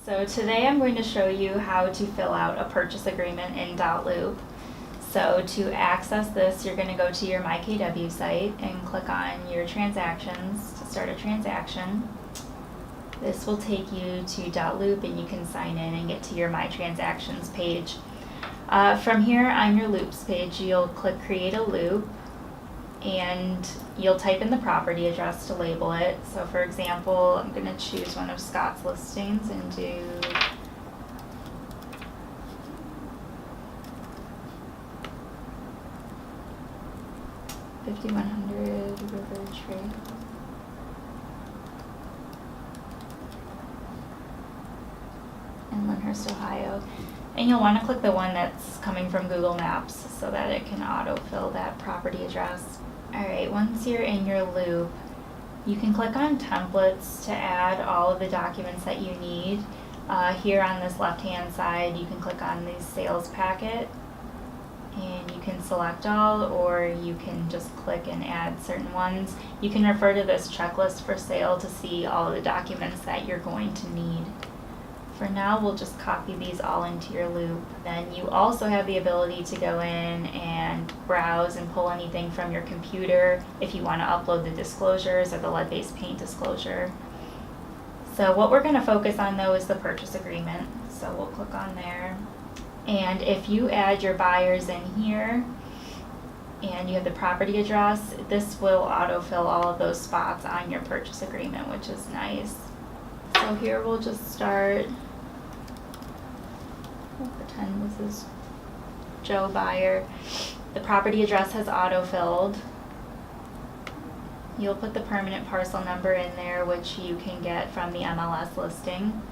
So today I'm going to show you how to fill out a purchase agreement in .loop. So to access this, you're going to go to your MyKW site and click on your transactions to start a transaction. This will take you to .loop and you can sign in and get to your My Transactions page. From here on your loops page, you'll click Create a Loop and you'll type in the property address to label it. So for example, I'm going to choose one of Scott's listings and do $5,100 River Trail. In Lyndhurst, Ohio. And you'll want to click the one that's coming from Google Maps so that it can autofill that property address. Alright, once you're in your loop, you can click on templates to add all of the documents that you need. Here on this left-hand side, you can click on the sales packet and you can select all, or you can just click and add certain ones. You can refer to this checklist for sale to see all of the documents that you're going to need. For now, we'll just copy these all into your loop. Then you also have the ability to go in and browse and pull anything from your computer if you want to upload the disclosures or the lead-based paint disclosure. So what we're going to focus on though is the purchase agreement. So we'll click on there. And if you add your buyers in here and you have the property address, this will autofill all of those spots on your purchase agreement, which is nice. So here we'll just start. We'll pretend this is Joe Buyer. The property address has autofilled. You'll put the permanent parcel number in there, which you can get from the MLS listing.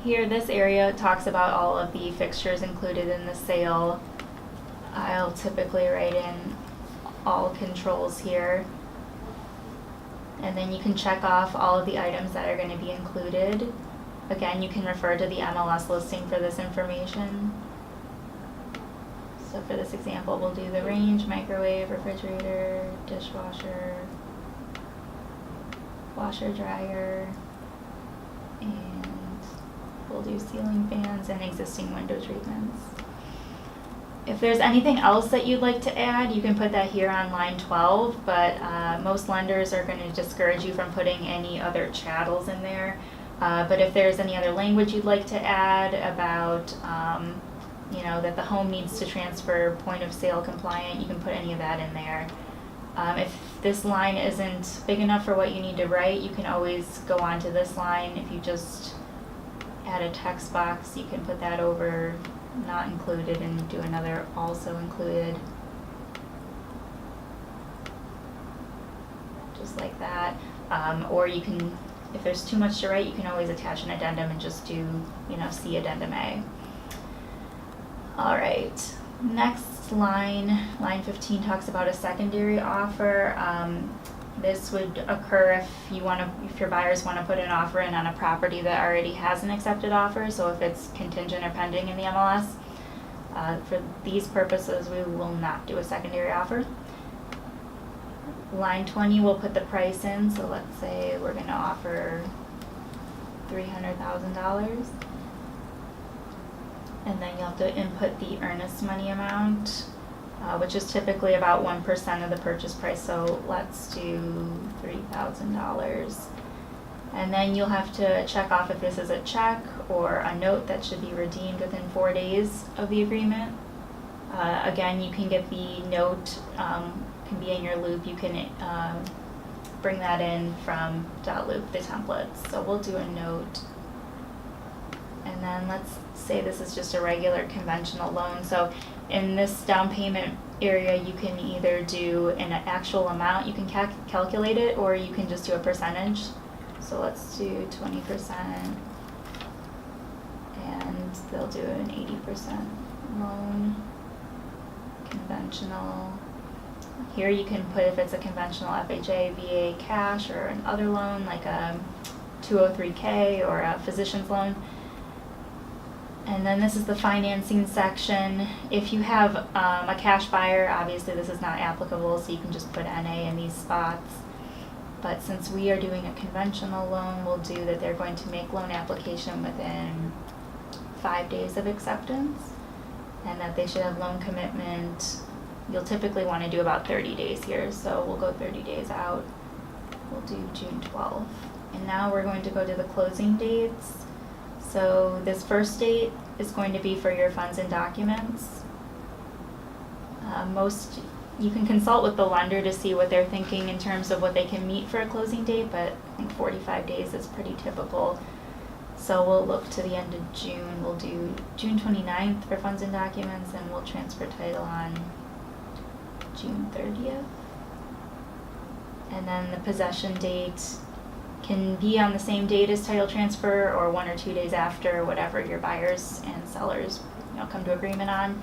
Here, this area talks about all of the fixtures included in the sale. I'll typically write in all controls here. And then you can check off all of the items that are going to be included. Again, you can refer to the MLS listing for this information. So for this example, we'll do the range, microwave, refrigerator, dishwasher, washer, dryer, and we'll do ceiling fans and existing window treatments. If there's anything else that you'd like to add, you can put that here on line 12, but most lenders are going to discourage you from putting any other chattels in there. But if there's any other language you'd like to add about, that the home needs to transfer point of sale compliant, you can put any of that in there. If this line isn't big enough for what you need to write, you can always go on to this line. If you just add a text box, you can put that over not included and do another also included, just like that. Or you can, if there's too much to write, you can always attach an addendum and just do see addendum A. Alright, next line 15 talks about a secondary offer. This would occur if your buyers want to put an offer in on a property that already has an accepted offer. So if it's contingent or pending in the MLS, for these purposes, we will not do a secondary offer. Line 20, we'll put the price in. So let's say we're going to offer $300,000, and then you'll have to input the earnest money amount, which is typically about 1% of the purchase price, so let's do $3,000. And then you'll have to check off if this is a check or a note that should be redeemed within 4 days of the agreement. Again, you can get the note, can be in your loop. You can bring that in from .loop, the templates. So we'll do a note. And then let's say this is just a regular conventional loan. So in this down payment area, you can either do an actual amount, you can calculate it, or you can just do a percentage. So let's do 20%, and they'll do an 80% loan, conventional. Here you can put if it's a conventional FHA, VA cash, or an other loan like a 203K or a physician's loan. And then this is the financing section. If you have a cash buyer, obviously this is not applicable, so you can just put NA in these spots. But since we are doing a conventional loan, we'll do that they're going to make loan application within 5 days of acceptance, and that they should have loan commitment. You'll typically want to do about 30 days here, so we'll go 30 days out. We'll do June 12th. And now we're going to go to the closing dates. So this first date is going to be for your funds and documents. You can consult with the lender to see what they're thinking in terms of what they can meet for a closing date, but I think 45 days is pretty typical. So we'll look to the end of June. We'll do June 29th for funds and documents, and we'll transfer title on June 30th. And then the possession date can be on the same date as title transfer or 1 or 2 days after, whatever your buyers and sellers come to agreement on.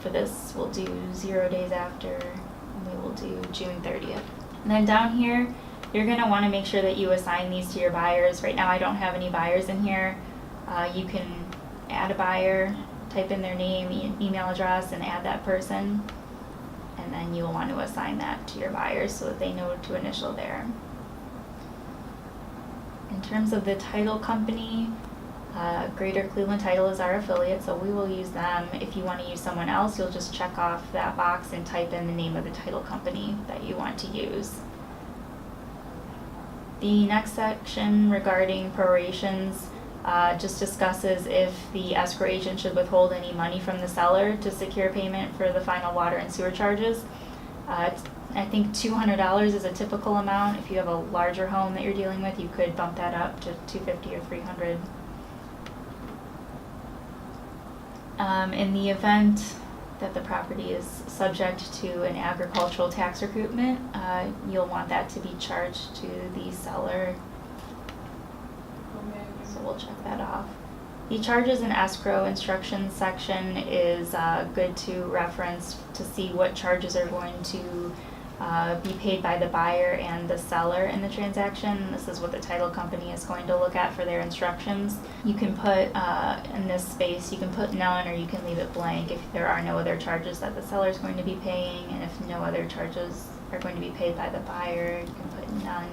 For this, we'll do 0 days after, and we will do June 30th. And then down here, you're going to want to make sure that you assign these to your buyers. Right now I don't have any buyers in here. You can add a buyer, type in their name, email address, and add that person. And then you'll want to assign that to your buyers so that they know to initial there. In terms of the title company, Greater Cleveland Title is our affiliate, so we will use them. If you want to use someone else, you'll just check off that box and type in the name of the title company that you want to use. The next section regarding prorations just discusses if the escrow agent should withhold any money from the seller to secure payment for the final water and sewer charges. I think $200 is a typical amount. If you have a larger home that you're dealing with, you could bump that up to $250 or $300. In the event that the property is subject to an agricultural tax recoupment, you'll want that to be charged to the seller. So we'll check that off. The charges and escrow instructions section is good to reference to see what charges are going to be paid by the buyer and the seller in the transaction. This is what the title company is going to look at for their instructions. You can put in this space, you can put none, or you can leave it blank if there are no other charges that the seller is going to be paying, and if no other charges are going to be paid by the buyer, you can put none.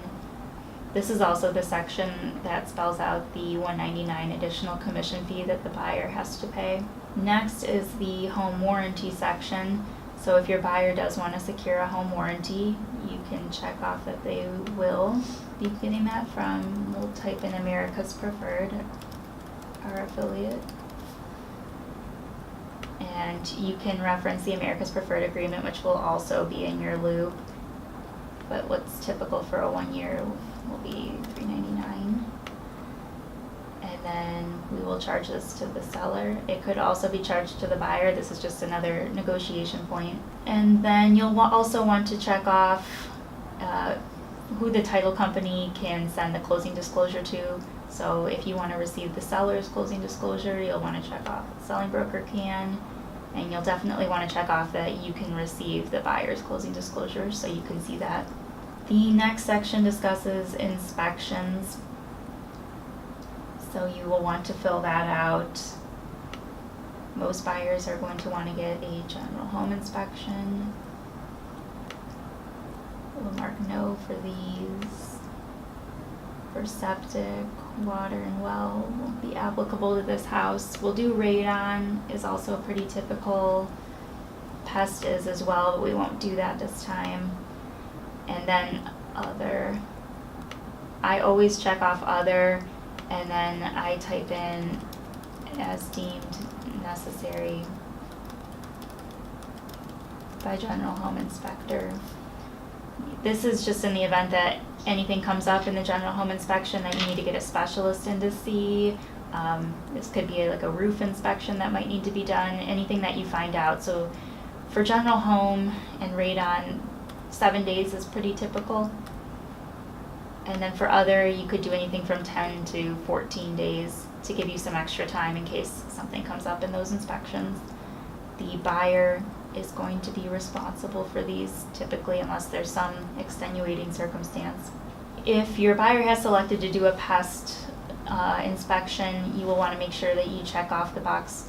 This is also the section that spells out the $199 additional commission fee that the buyer has to pay. Next is the home warranty section. So if your buyer does want to secure a home warranty, you can check off that they will be getting that from, we'll type in America's Preferred, our affiliate. And you can reference the America's Preferred agreement, which will also be in your loop. But what's typical for a 1 year will be $399. And then we will charge this to the seller. It could also be charged to the buyer. This is just another negotiation point. And then you'll also want to check off who the title company can send the closing disclosure to. So if you want to receive the seller's closing disclosure, you'll want to check off the selling broker can. And you'll definitely want to check off that you can receive the buyer's closing disclosure so you can see that. The next section discusses inspections. So you will want to fill that out. Most buyers are going to want to get a general home inspection. We'll mark no for these. For septic, water, and well won't be applicable to this house. We'll do radon is also pretty typical. Pest is as well, but we won't do that this time. And then other. I always check off other, and then I type in as deemed necessary by general home inspector. This is just in the event that anything comes up in the general home inspection that you need to get a specialist in to see. This could be like a roof inspection that might need to be done, anything that you find out. So for general home and radon, 7 days is pretty typical. And then for other, you could do anything from 10 to 14 days to give you some extra time in case something comes up in those inspections. The buyer is going to be responsible for these typically unless there's some extenuating circumstance. If your buyer has selected to do a pest inspection, you will want to make sure that you check off the box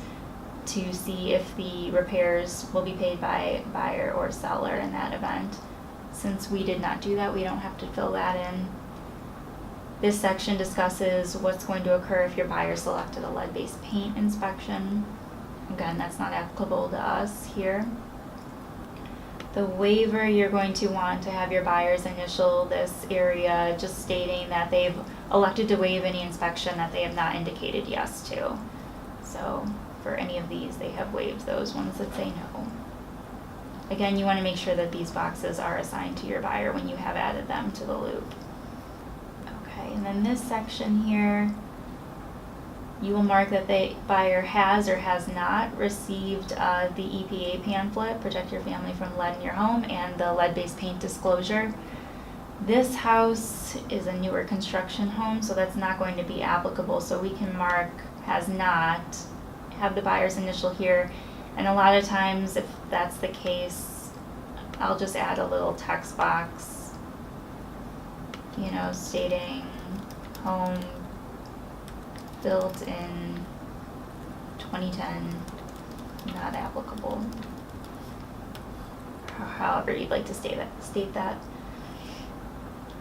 to see if the repairs will be paid by buyer or seller in that event. since we did not do that, we don't have to fill that in. This section discusses what's going to occur if your buyer selected a lead-based paint inspection. Again, that's not applicable to us here. The waiver, you're going to want to have your buyers initial this area just stating that they've elected to waive any inspection that they have not indicated yes to. So for any of these, they have waived those ones that say no. Again, you want to make sure that these boxes are assigned to your buyer when you have added them to the loop. Okay, and then this section here, you will mark that the buyer has or has not received the EPA pamphlet, Protect Your Family from Lead in Your Home, and the lead-based paint disclosure. This house is a newer construction home, so that's not going to be applicable. So we can mark has not, have the buyer's initial here. And a lot of times, if that's the case, I'll just add a little text box, you know, stating home built in 2010, not applicable. However you'd like to state that.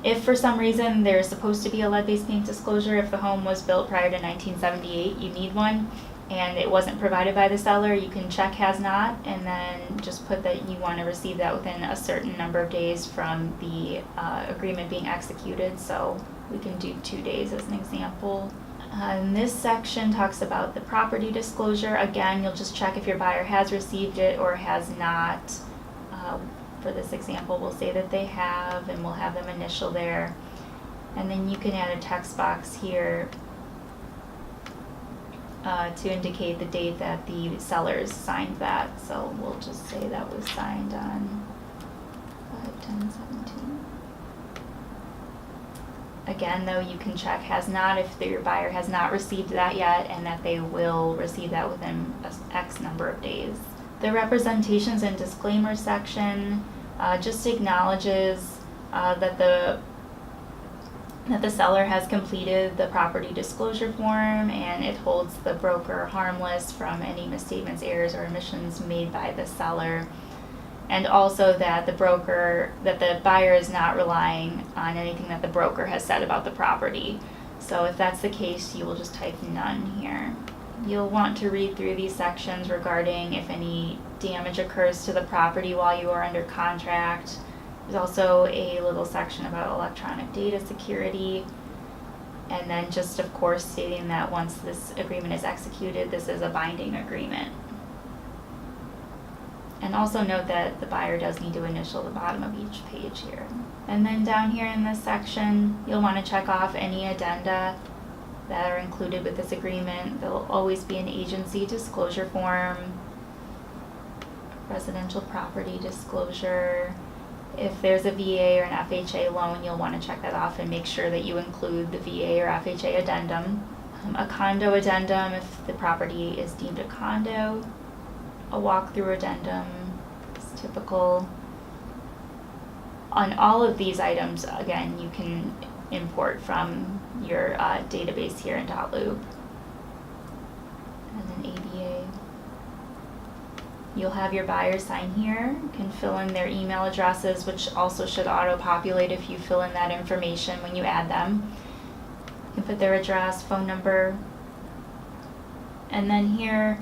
If for some reason there's supposed to be a lead-based paint disclosure, if the home was built prior to 1978, you need one, and it wasn't provided by the seller, you can check has not, and then just put that you want to receive that within a certain number of days from the agreement being executed. So we can do 2 days as an example. And this section talks about the property disclosure. Again, you'll just check if your buyer has received it or has not. For this example, we'll say that they have, and we'll have them initial there. And then you can add a text box here to indicate the date that the sellers signed that. So we'll just say that was signed on 5/10/17. Again, though, you can check has not if your buyer has not received that yet, and that they will receive that within X number of days. The representations and disclaimers section just acknowledges that the seller has completed the property disclosure form, and it holds the broker harmless from any misstatements, errors, or omissions made by the seller. And also that the buyer is not relying on anything that the broker has said about the property. So if that's the case, you will just type none here. You'll want to read through these sections regarding if any damage occurs to the property while you are under contract. There's also a little section about electronic data security. And then just, of course, stating that once this agreement is executed, this is a binding agreement. And also note that the buyer does need to initial the bottom of each page here. And then down here in this section, you'll want to check off any addenda that are included with this agreement. There will always be an agency disclosure form, residential property disclosure. If there's a VA or an FHA loan, you'll want to check that off and make sure that you include the VA or FHA addendum. A condo addendum if the property is deemed a condo. A walkthrough addendum is typical. On all of these items, again, you can import from your database here in .loop. And then ABA. You'll have your buyer sign here. You can fill in their email addresses, which also should auto-populate if you fill in that information when you add them. You can put their address, phone number, and then here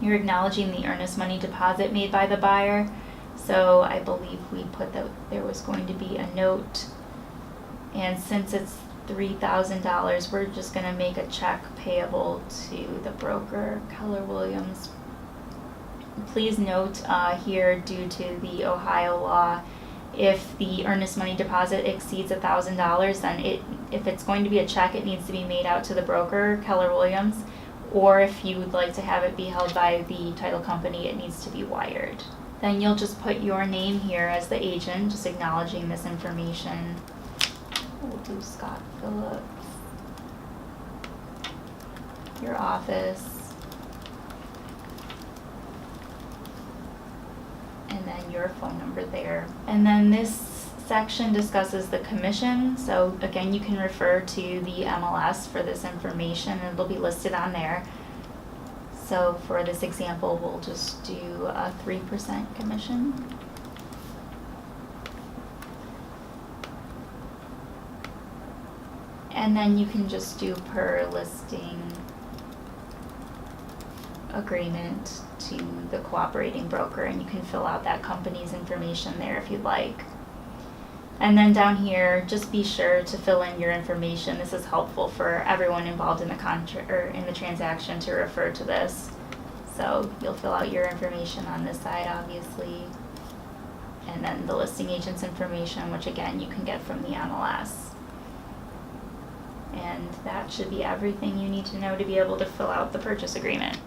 you're acknowledging the earnest money deposit made by the buyer. So I believe we put that there was going to be a note, and since it's $3,000, we're just going to make a check payable to the broker, Keller Williams. Please note here, due to the Ohio law, if the earnest money deposit exceeds $1,000, then if it's going to be a check, it needs to be made out to the broker, Keller Williams. Or if you would like to have it be held by the title company, it needs to be wired. Then you'll just put your name here as the agent, just acknowledging this information. We'll do Scott Phillips. Your office. And then your phone number there. And then this section discusses the commission. So again, you can refer to the MLS for this information, and it'll be listed on there. So for this example, we'll just do a 3% commission. And then you can just do per listing agreement to the cooperating broker, and you can fill out that company's information there if you'd like. And then down here, just be sure to fill in your information. This is helpful for everyone involved in the contract or in the transaction to refer to this. So you'll fill out your information on this side, obviously, and then the listing agent's information, which again you can get from the MLS. And that should be everything you need to know to be able to fill out the purchase agreement.